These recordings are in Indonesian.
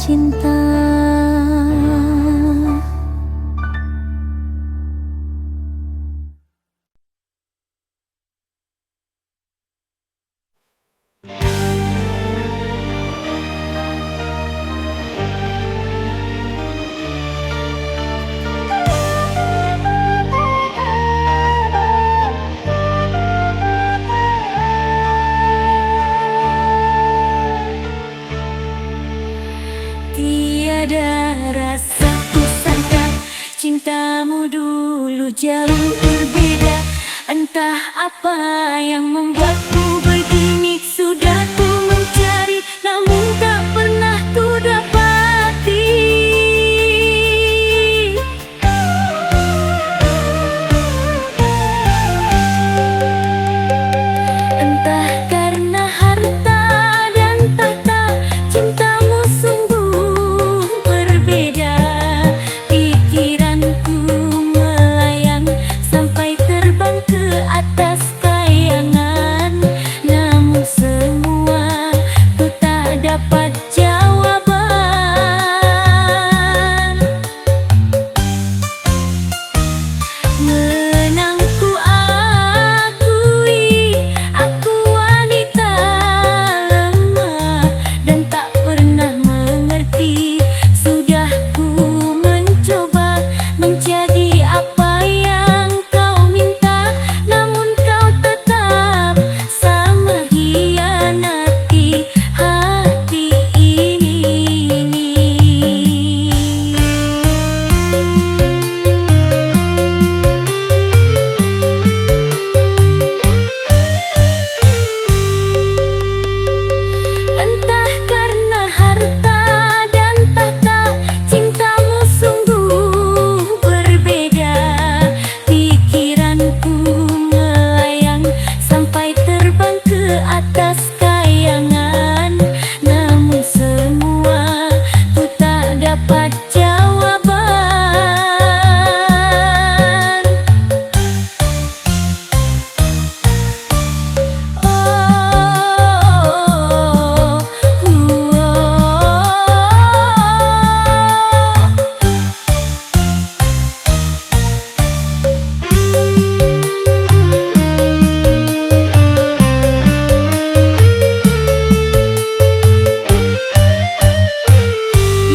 cinta. Tiada rasa kusangka cintamu dulu jauh berbeda. Entah apa yang membuatku begini. Sudah ku mencari namun tak pernah ku dapati. Entah karena harta dan tahta, cintamu sungguh berbeda. Pikiranku melayang sampai terbang ke atas kayangan. Namun semua ku tak dapat jawaban. Menang ku akui, aku wanita lemah dan tak pernah mengerti. Sudah ku mencoba menjadi apa yang kau minta, namun kau tetap sama hianati hati ini. Entah karena harta dan tahta, cintamu sungguh berbeda. Pikiranku melayang sampai terbang ke atas kayangan. Namun semua ku tak dapat jawaban.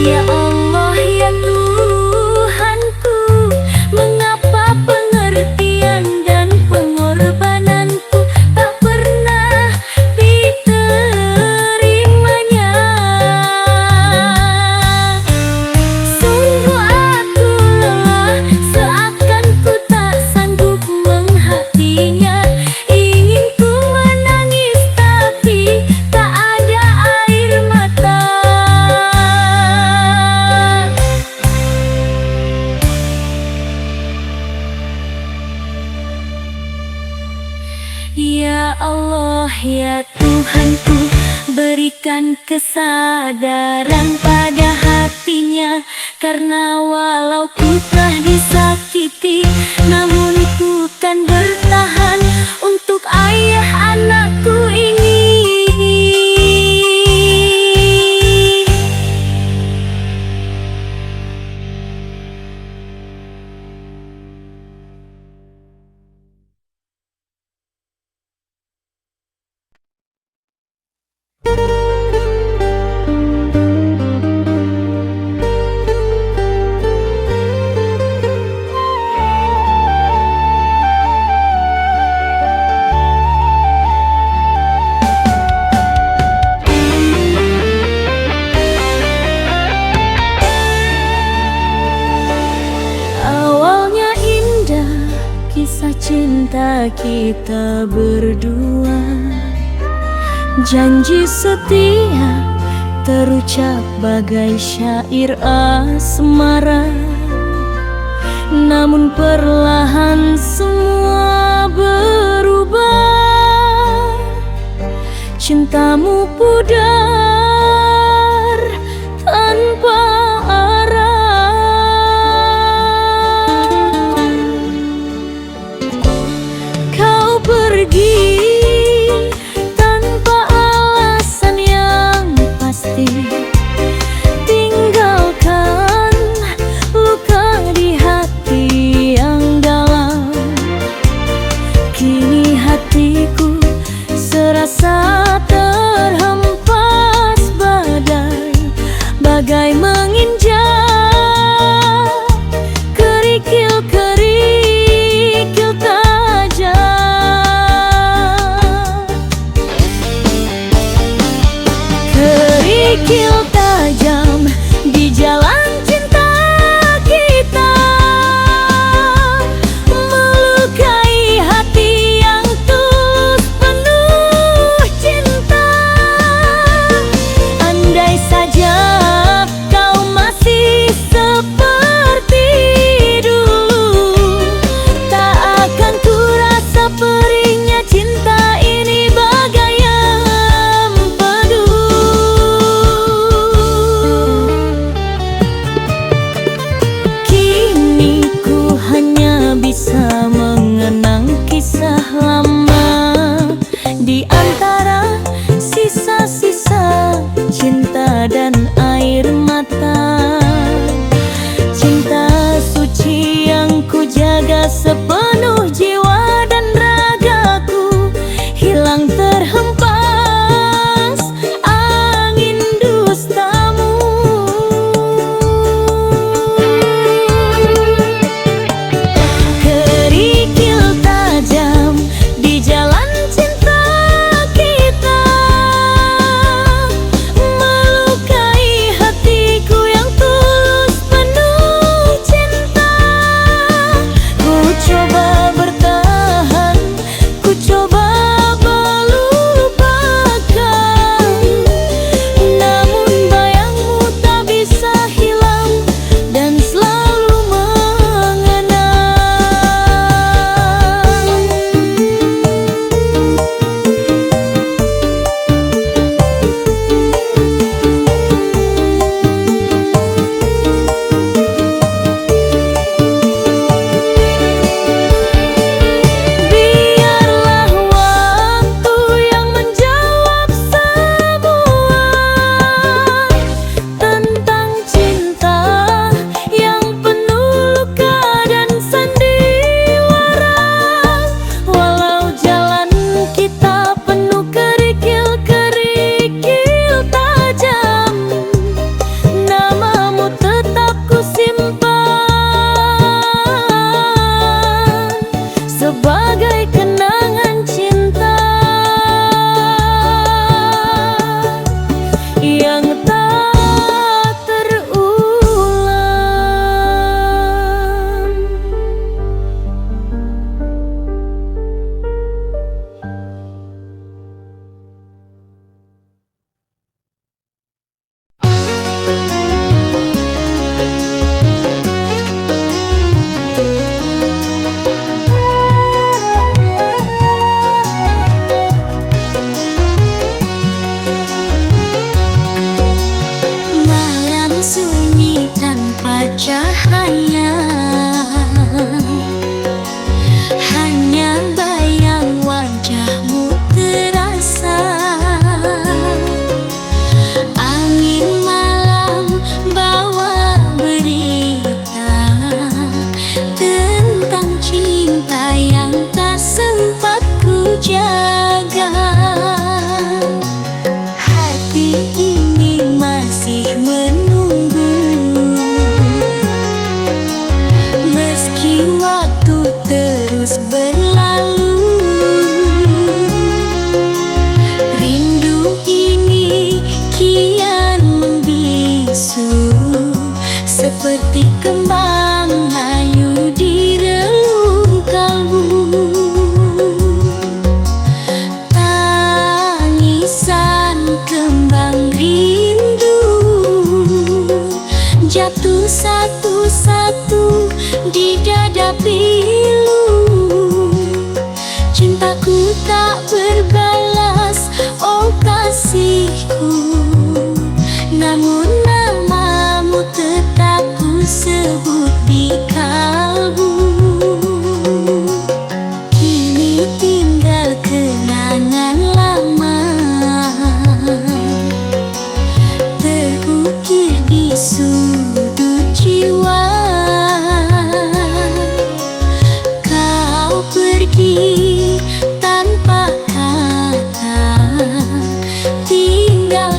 Ya Allah, ya Tuhanku, mengapa pengertian dan pengorbananku tak pernah diterimanya? Sungguh aku lelah, seakan ku tak sanggup menghatinya. Ingin ku menangis tapi tak ada air mata. Ya Allah, ya Tuhanku, berikan kesadaran pada hatinya. Karena walau ku telah disakiti, namun ku kan bertahan untuk ayah anakku ini. Awalnya indah kisah cinta kita berdua. Janji setia terucap bagai syair asmara. Namun perlahan semua berubah. Cintamu pudar tanpa arah. Kau pergi tanpa alasan yang pasti. Andai menginjak kerikil-kerikil tajam, kerikil tajam di jalan cinta kita, melukai hati yang tulus penuh cinta. Andai saja kau masih seperti dulu, tak akan ku rasa perihnya cinta ini bagai empedu. Kini ku hanya bisa mengenang kisah lama di antara sisa-sisa cinta dan air mata. Cinta suci yang ku jaga sepenuh jiwa dan ragaku hilang terhempas angin dustamu. Kerikil tajam di jalan cinta kita, melukai hatiku yang tulus penuh cinta. Ku coba bertahan, ku coba melupakan, namun bayangmu tak bisa hilang dan selalu mengenang. Biarlah waktu yang menjawab semua tentang cinta yang penuh luka dan sandiwara. Walau jalan kita penuh kerikil-kerikil tajam, namamu tetap ku simpan sebagai kenangan cinta yang tak terulang. Malam sunyi tanpa cahaya, hanya bayang wajahmu terasa. Angin malam bawa berita tentang cinta yang tak sempat ku jaga. Hati ini masih menunggu, meski waktu terus berlalu. Rindu ini kian membisu, seperti kembang ayu di relung kalbu. Tangisan kembang rindu jatuh satu-satu di dada pilu. Cintaku tak berbalas, oh kasihku, namun namamu tetap ku sebut di kalbu. Kini tinggal kenangan lama terukir di sudut jiwa. Kau pergi tanpa kata, tinggal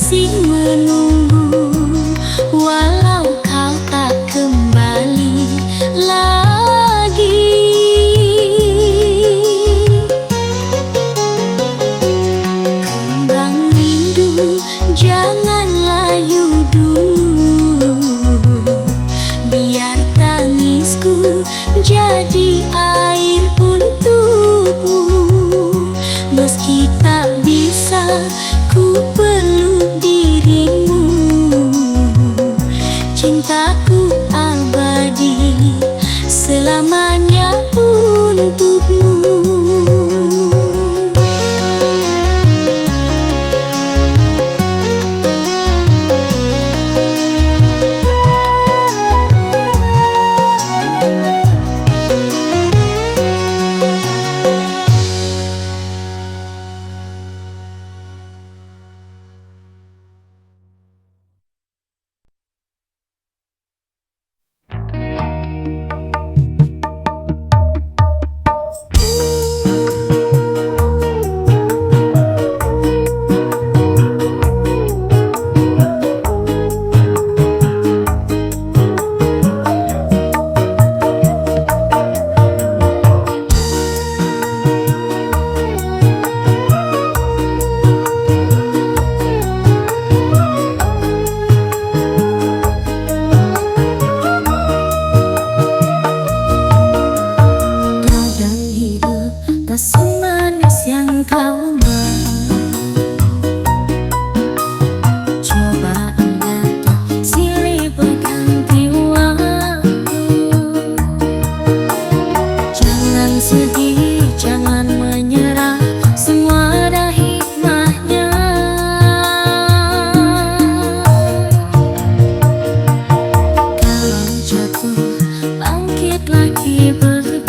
masih menunggu, walau kau tak kembali lagi. Kembang rindu, jangan layu dulu, biar tangisku jadi air untukmu. Meski tak bisa ku peluk dirimu, cintaku abadi selamanya untukmu. Semanis yang kau mau, coba anggap silih berganti waktu. Jangan sedih, jangan menyerah, semua ada hikmahnya. Kalau jatuh, bangkit lagi pergi.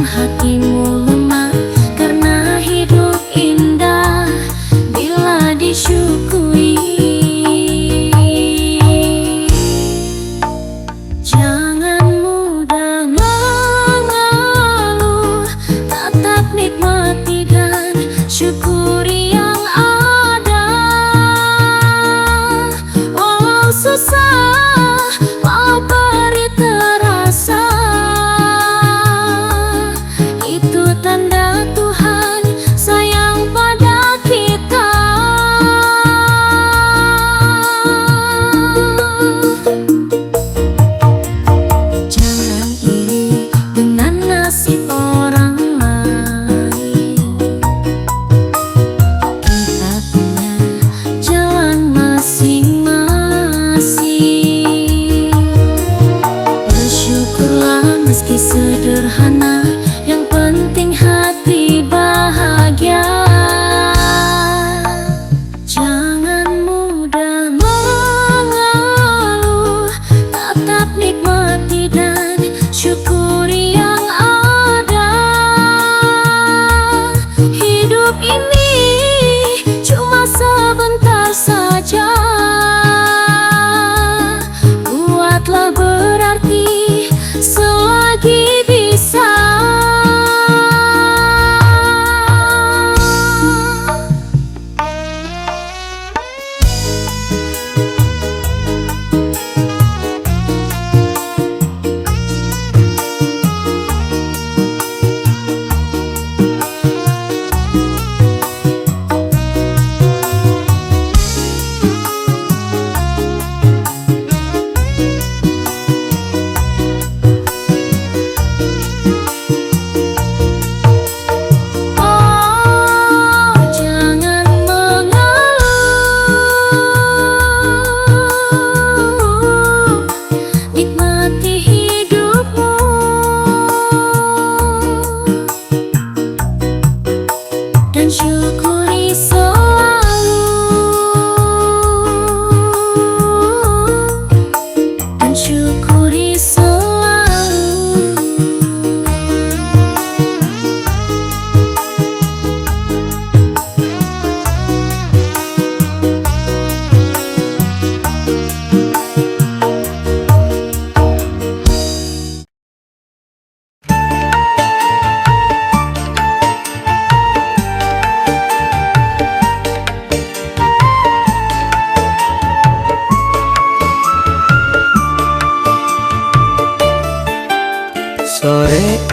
Hatimu lemah karena hidup indah bila disyukuri. Jangan mudah mengeluh, tetap nikmati dan syukuri yang ada. Walau susah, walau perih terasa, itu tanda Tuhan sayang pada kita. Jangan iri dengan nasib orang lain, kita punya jalan masing-masing.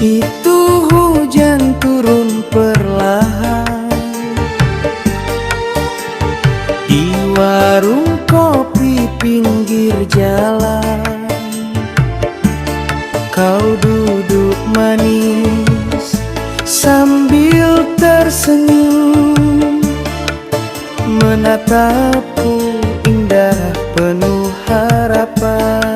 Itu hujan turun perlahan di warung kopi pinggir jalan. Kau duduk manis sambil tersenyum, menatapku indah penuh harapan.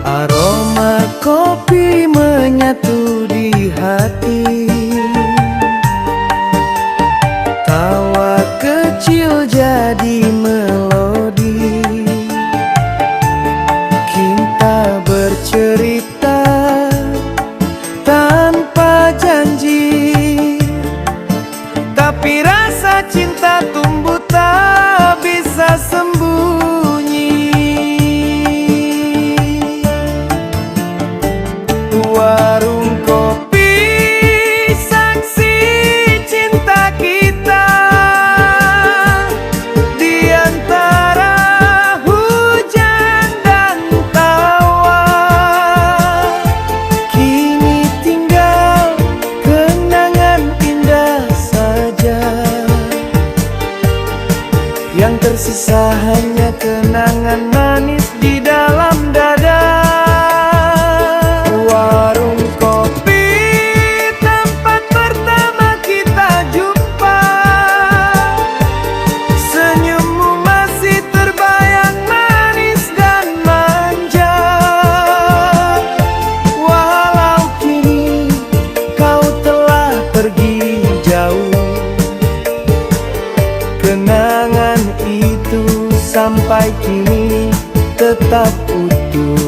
Aroma kopi menyatu di hati, tawa kecil jadi melodi. Kita bercerita tanpa janji, tapi rasa cinta tumbuh tak bisa sembunyi. Warung kopi saksi cinta kita, di antara hujan dan tawa. Kini tinggal kenangan indah saja, yang tersisa hanya kenangan manis di dalam dada. Warung kopi tempat pertama kita jumpa, senyummu masih terbayang manis dan manja. Walau kini kau telah pergi jauh, kenangan itu sampai kini tetap utuh.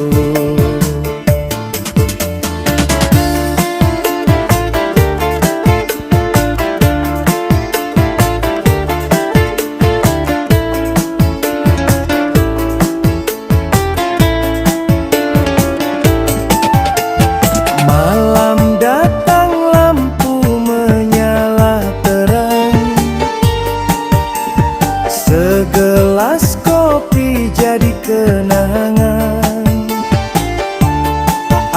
Malam datang, lampu menyala terang, segelas kopi jadi kenangan.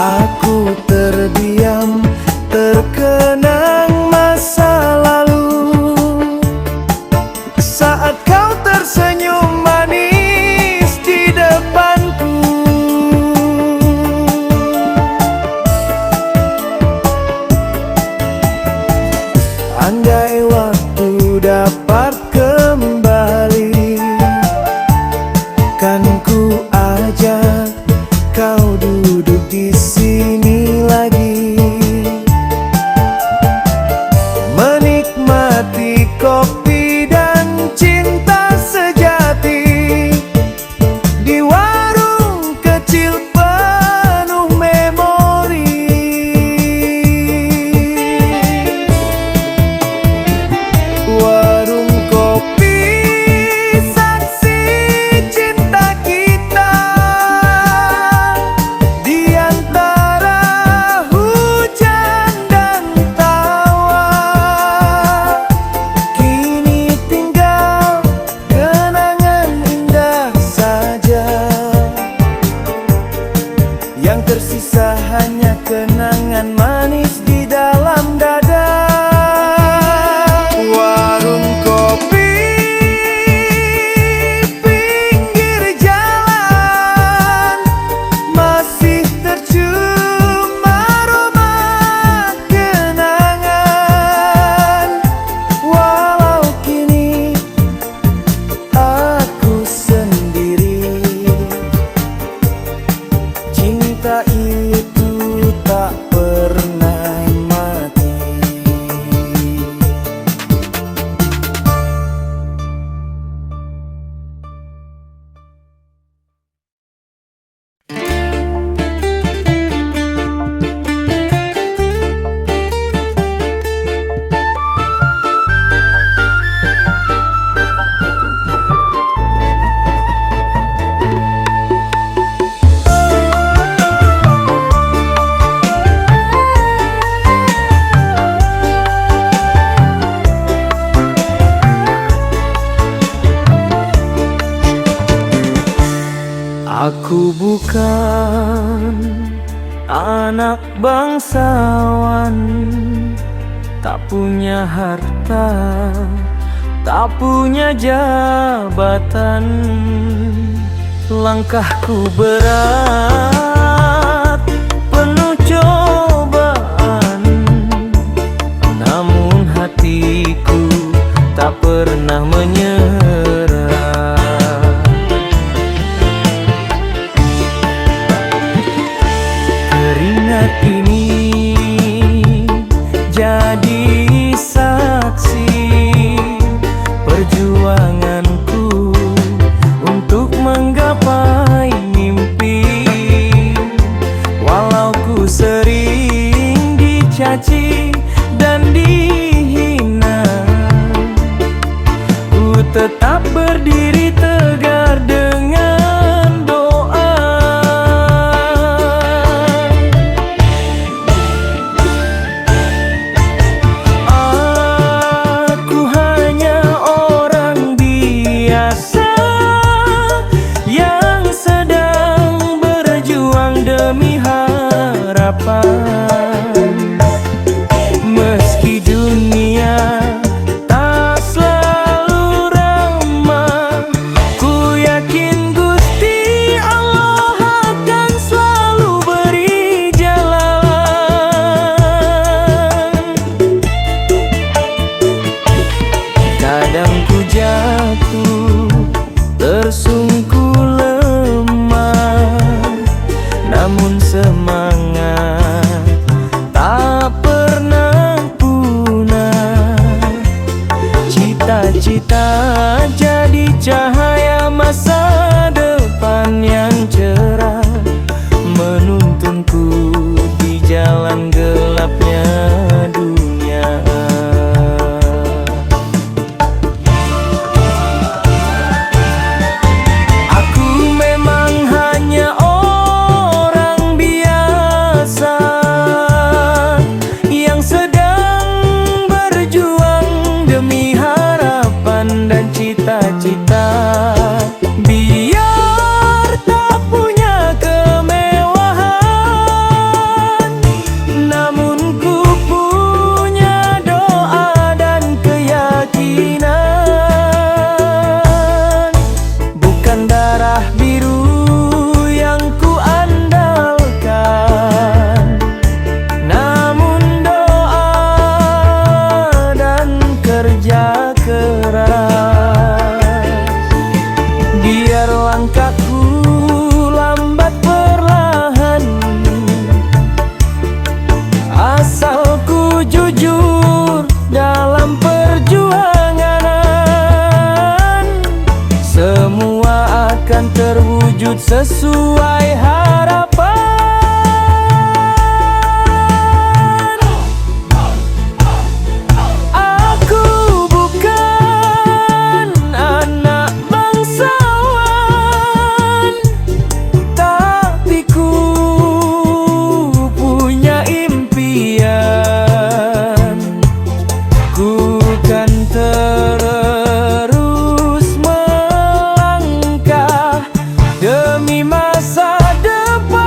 Aku terdiam, terkenang masa lalu, saat kau tersenyum manis di depanku. Andai waktu dapat kembali, kan ku ajak kau duduk di sini lagi, menikmati kopi dan cinta sejati di warung kecil penuh memori. Warung kopi saksi cinta kita, di antara hujan dan tawa. Kini tinggal kenangan indah saja, yang tersisa hanya kenangan manis di dalam dada. Warung kopi pinggir jalan, masih tercium aroma kenangan. Walau kini aku sendiri, cinta itu tak pernah mati. Aku bukan anak bangsawan, tak punya harta, tak punya jabatan. Langkahku berat, penuh cobaan, namun hatiku tak pernah menyerah. Keringat ini jadi saksi perjuanganku untuk menggapai mimpi. Walau ku sering dicaci dan dihina, ku tetap berdiri tegar dengan doa. Aku hanya orang biasa yang sedang berjuang demi harapan. Meski dunia tak selalu ramah, ku yakin Gusti Allah akan selalu beri jalan. Kadang ku jatuh, tersungkur lemah, namun semangat tak pernah punah. Cita-cita jadi cahaya masa depan yang cerah, menuntunku di jalan gelapnya dunia. Aku memang hanya orang biasa yang sedang berjuang demi harapan dan cita-cita. Biar tak punya kemewahan, namun ku punya doa dan keyakinan. Bukan darah biru yang ku andalkan, namun doa dan kerja keras. Biar langkahku lambat perlahan, asal ku jujur dalam perjuangan, semua akan terwujud sesuai harapan. Aku bukan anak bangsawan, tapi ku punya impian. Ku kan terus melangkah demi masa depan.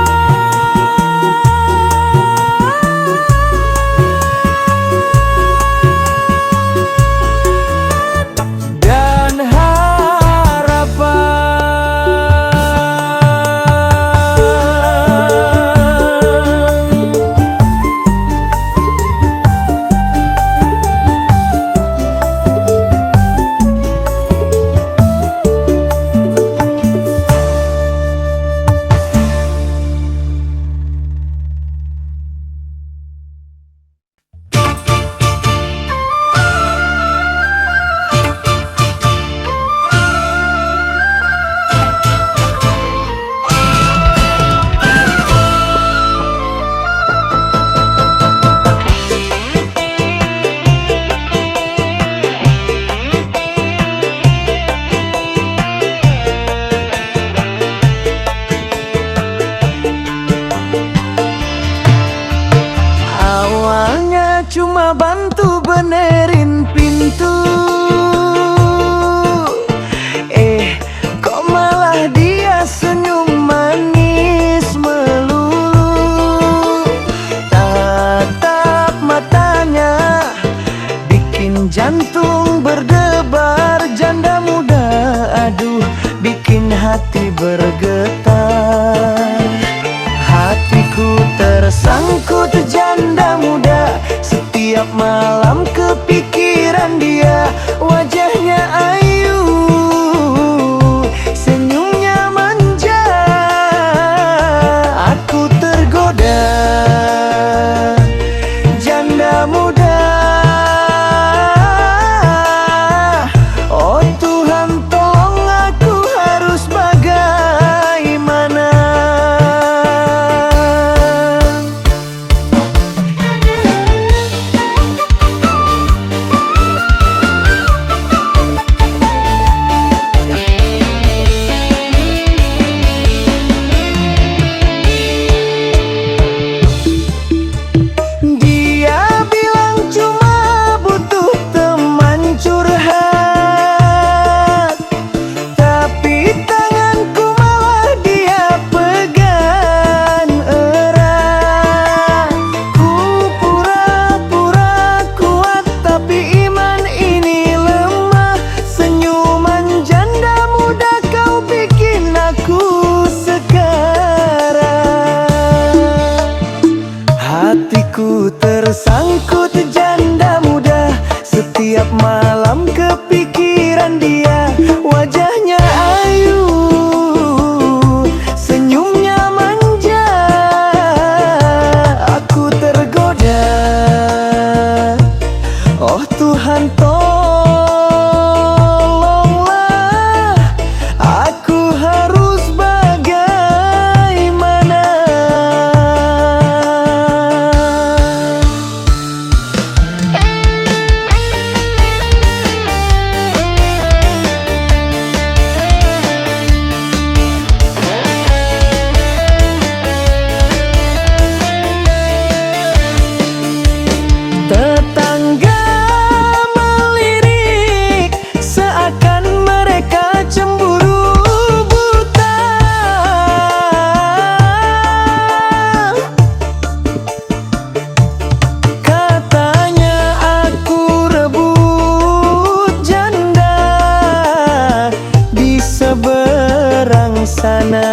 yang sana.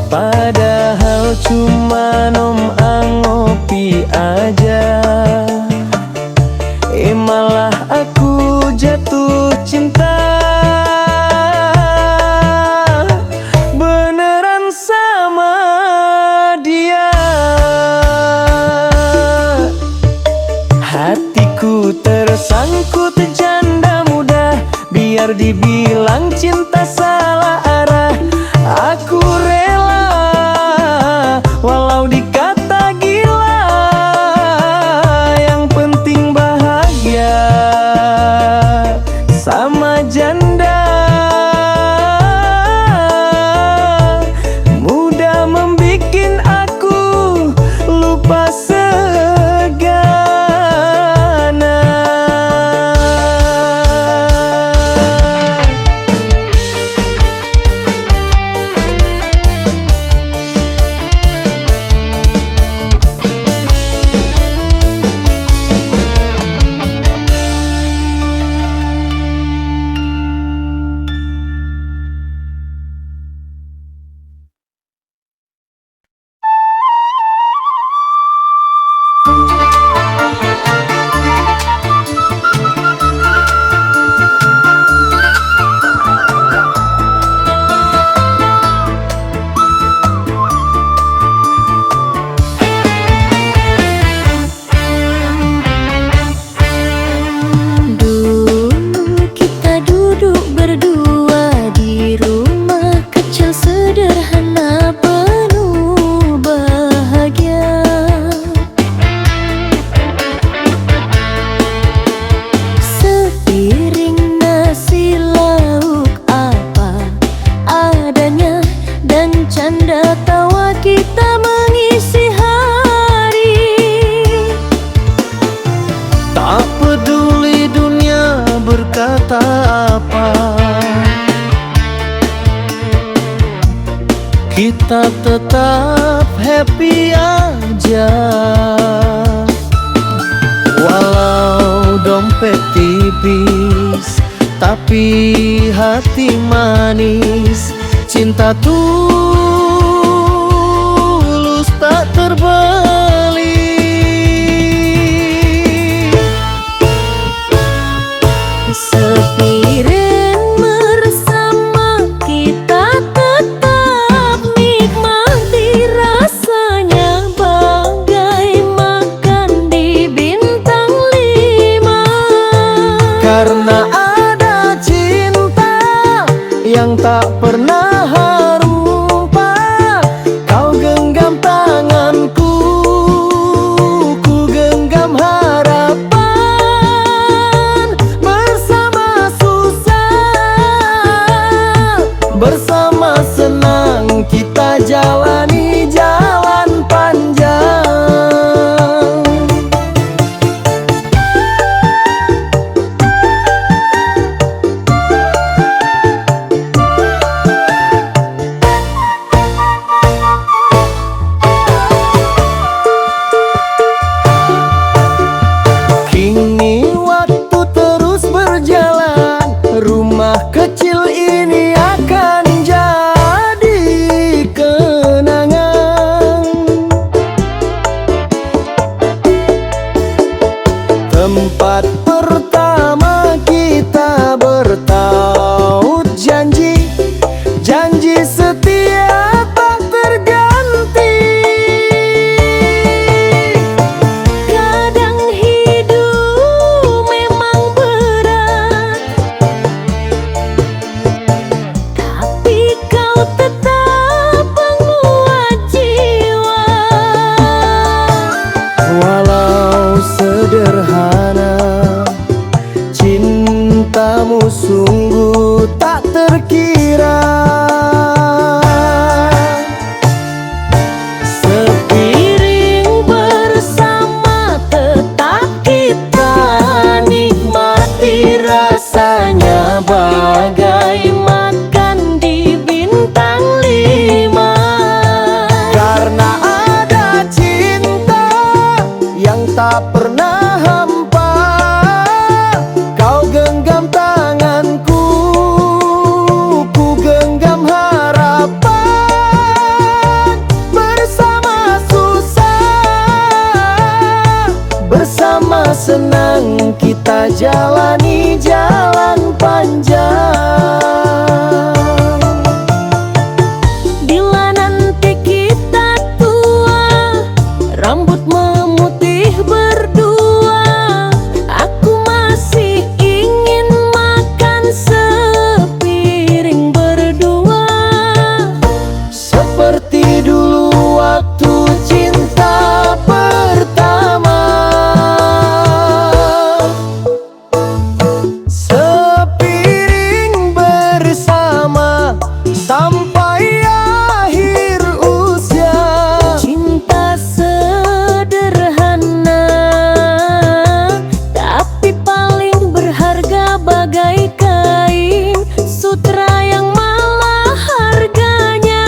Padahal cuma ngopi aja, malah aku jatuh cinta beneran sama dia. Hatiku tersangkut janda muda, biar dibilang cinta salah arah. Aku rela walau dikata gila, yang penting bahagia sama janda. Mudah membikin aku lupa segala. Kita tetap happy aja, walau dompet tipis tapi hati manis. Cinta tulus tak terbeli. Sepiring bersama kita tetap nikmati rasanya, bagai makan di bintang 5. Karena ada cinta yang tak pernah hampa. Kau genggam tanganku, ku genggam harapan. Bersama susah, bersama senang, kita jalani jalan panjang. senang kita jalani jalan panjang. Bila nanti kita tua, rambut memutih berdua, aku masih ingin makan sepiring berdua. Seperti dulu waktu cinta pertama, sepiring bersama sampai akhir usia. Cinta sederhana, tapi paling berharga bagai kain sutra yang malah harganya.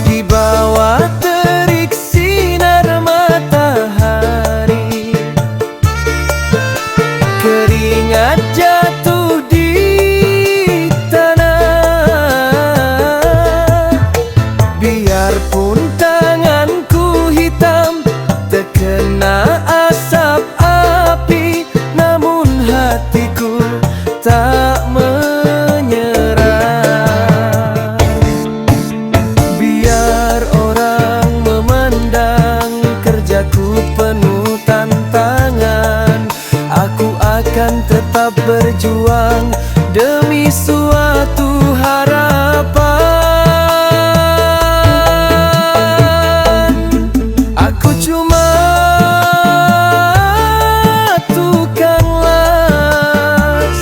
Di bawah terik sinar matahari, keringat jatuh di tanah. Biarpun tanganku hitam terkena asap api, namun hatiku tak menyerah. Biar orang memandang kerjaku penuh tantangan, aku akan tetap berjuang demi suatu harapan. Aku cuma tukang las,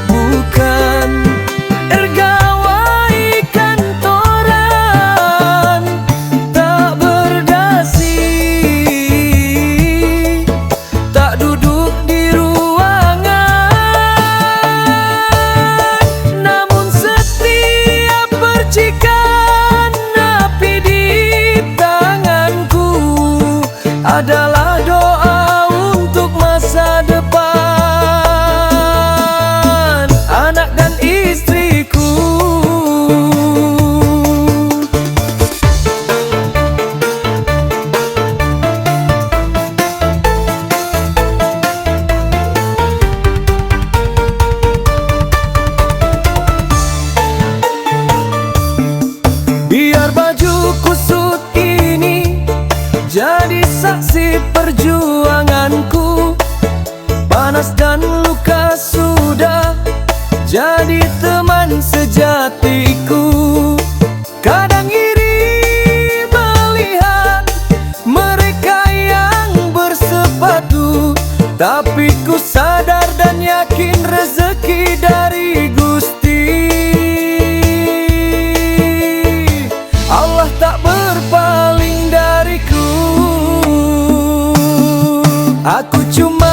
bukan ergawai kantoran. Tak berdasi, tak duduk di ruangan, namun setiap percikan api di tanganku adalah doa untuk masa depan anak dan istriku. Biar baju kusut ini jadi saksi perjuanganku, panas dan luka sudah jadi teman sejatiku. Kadang iri melihat mereka yang bersepatu, tapi ku sadar dan yakin rezeki dari Gusti. Allah tak berpaling dariku. Aku cuma